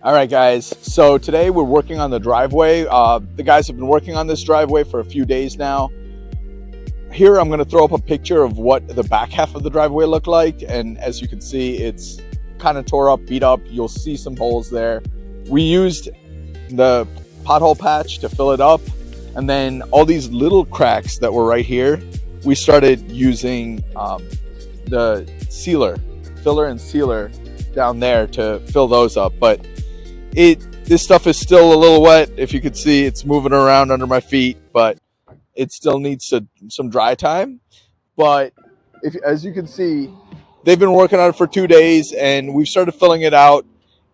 All right, guys. So today we're working on the driveway. The guys have been working on this driveway for a few days now. Here I'm going to throw up a picture of what the back half of the driveway looked like. And as you can see, it's kind of tore up, beat up. You'll see some holes there. We used the pothole patch to fill it up. And then all these little cracks that were right here, we started using the filler and sealer down there to fill those up. But this stuff is still a little wet. If you could see, it's moving around under my feet, but it still needs some dry time. But as you can see, they've been working on it for 2 days and we've started filling it out.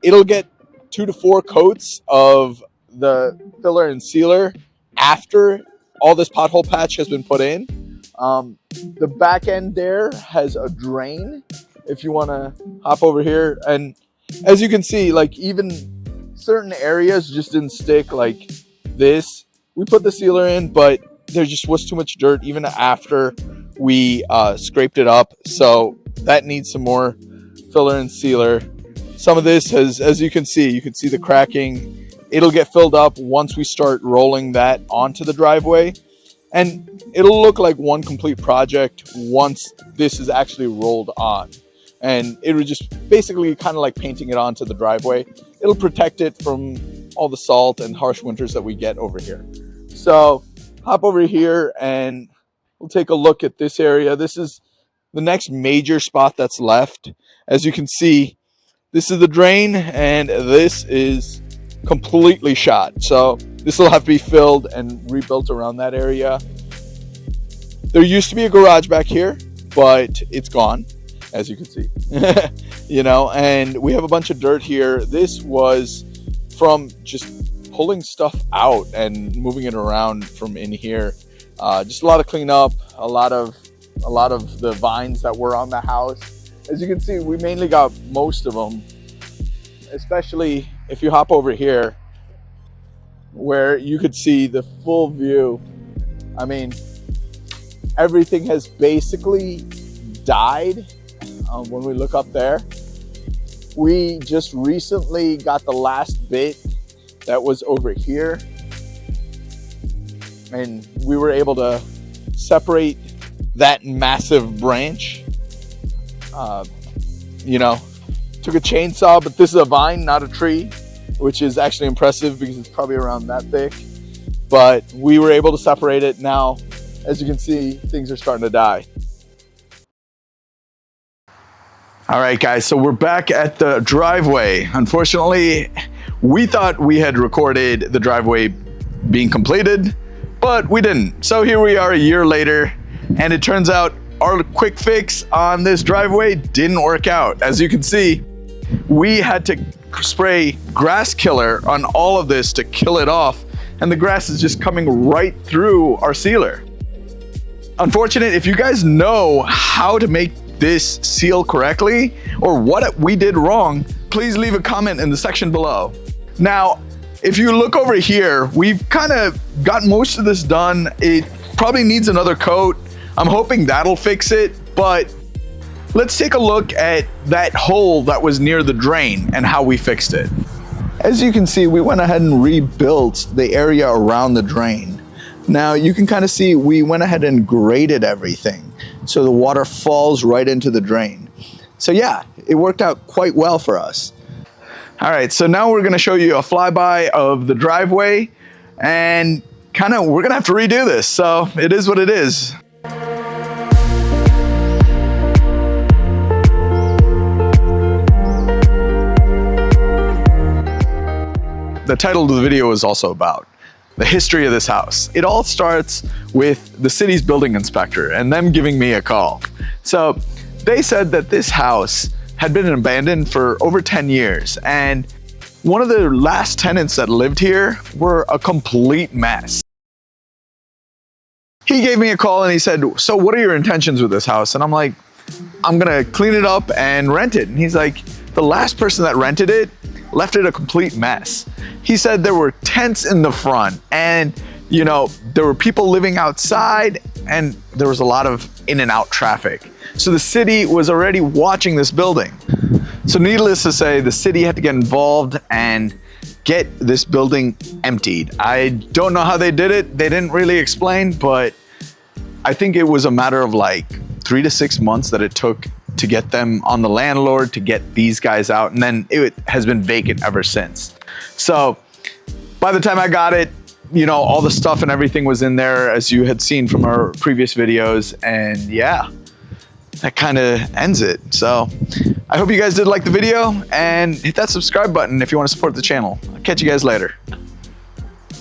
It'll get 2 to 4 coats of the filler and sealer after all this pothole patch has been put in. The back end there has a drain if you want to hop over here. And as you can see, like even certain areas just didn't stick like this. We put the sealer in, but there just was too much dirt even after we scraped it up. So that needs some more filler and sealer. Some of this has, as you can see the cracking. It'll get filled up once we start rolling that onto the driveway. And it'll look like one complete project once this is actually rolled on. And it would just basically kind of like painting it onto the driveway. It'll protect it from all the salt and harsh winters that we get over here. So hop over here and we'll take a look at this area. This is the next major spot that's left. As you can see, this is the drain and this is completely shot. So this will have to be filled and rebuilt around that area. There used to be a garage back here, but it's gone, as you can see. And we have a bunch of dirt here. This was from just pulling stuff out and moving it around from in here. Just a lot of cleanup, a lot of the vines that were on the house. As you can see, we mainly got most of them, especially if you hop over here where you could see the full view. I mean, everything has basically died. When we look up there, we just recently got the last bit that was over here, and we were able to separate that massive branch. Took a chainsaw, but this is a vine, not a tree, which is actually impressive because it's probably around that thick. But we were able to separate it. Now, as you can see, things are starting to die. All right, guys, so we're back at the driveway. Unfortunately, we thought we had recorded the driveway being completed, but we didn't. So here we are a year later, and it turns out our quick fix on this driveway didn't work out. As you can see, we had to spray grass killer on all of this to kill it off, and the grass is just coming right through our sealer. Unfortunate. If you guys know how to make this seal correctly or what we did wrong, please leave a comment in the section below. Now, if you look over here, we've kind of got most of this done. It probably needs another coat. I'm hoping that'll fix it, but let's take a look at that hole that was near the drain and how we fixed it. As you can see, we went ahead and rebuilt the area around the drain. Now you can kind of see we went ahead and graded everything so the water falls right into the drain. So yeah, it worked out quite well for us. All right, so now we're going to show you a flyby of the driveway, and we're going to have to redo this. So it is what it is. The title of the video is also about the history of this house. It all starts with the city's building inspector and them giving me a call. So they said that this house had been abandoned for over 10 years. And one of the last tenants that lived here were a complete mess. He gave me a call and he said, "So what are your intentions with this house?" And I'm like, "I'm gonna clean it up and rent it." And he's like, "The last person that rented it left it a complete mess." He said there were tents in the front and, there were people living outside and there was a lot of in and out traffic. So the city was already watching this building. So needless to say, the city had to get involved and get this building emptied. I don't know how they did it. They didn't really explain, but I think it was a matter of like 3 to 6 months that it took to get them on the landlord to get these guys out, and then it has been vacant ever since. So by the time I got it, you know, all the stuff and everything was in there, as you had seen from our previous videos, and yeah, that kind of ends it. So I hope you guys did like the video, and hit that subscribe button if you want to support the channel. I'll catch you guys later.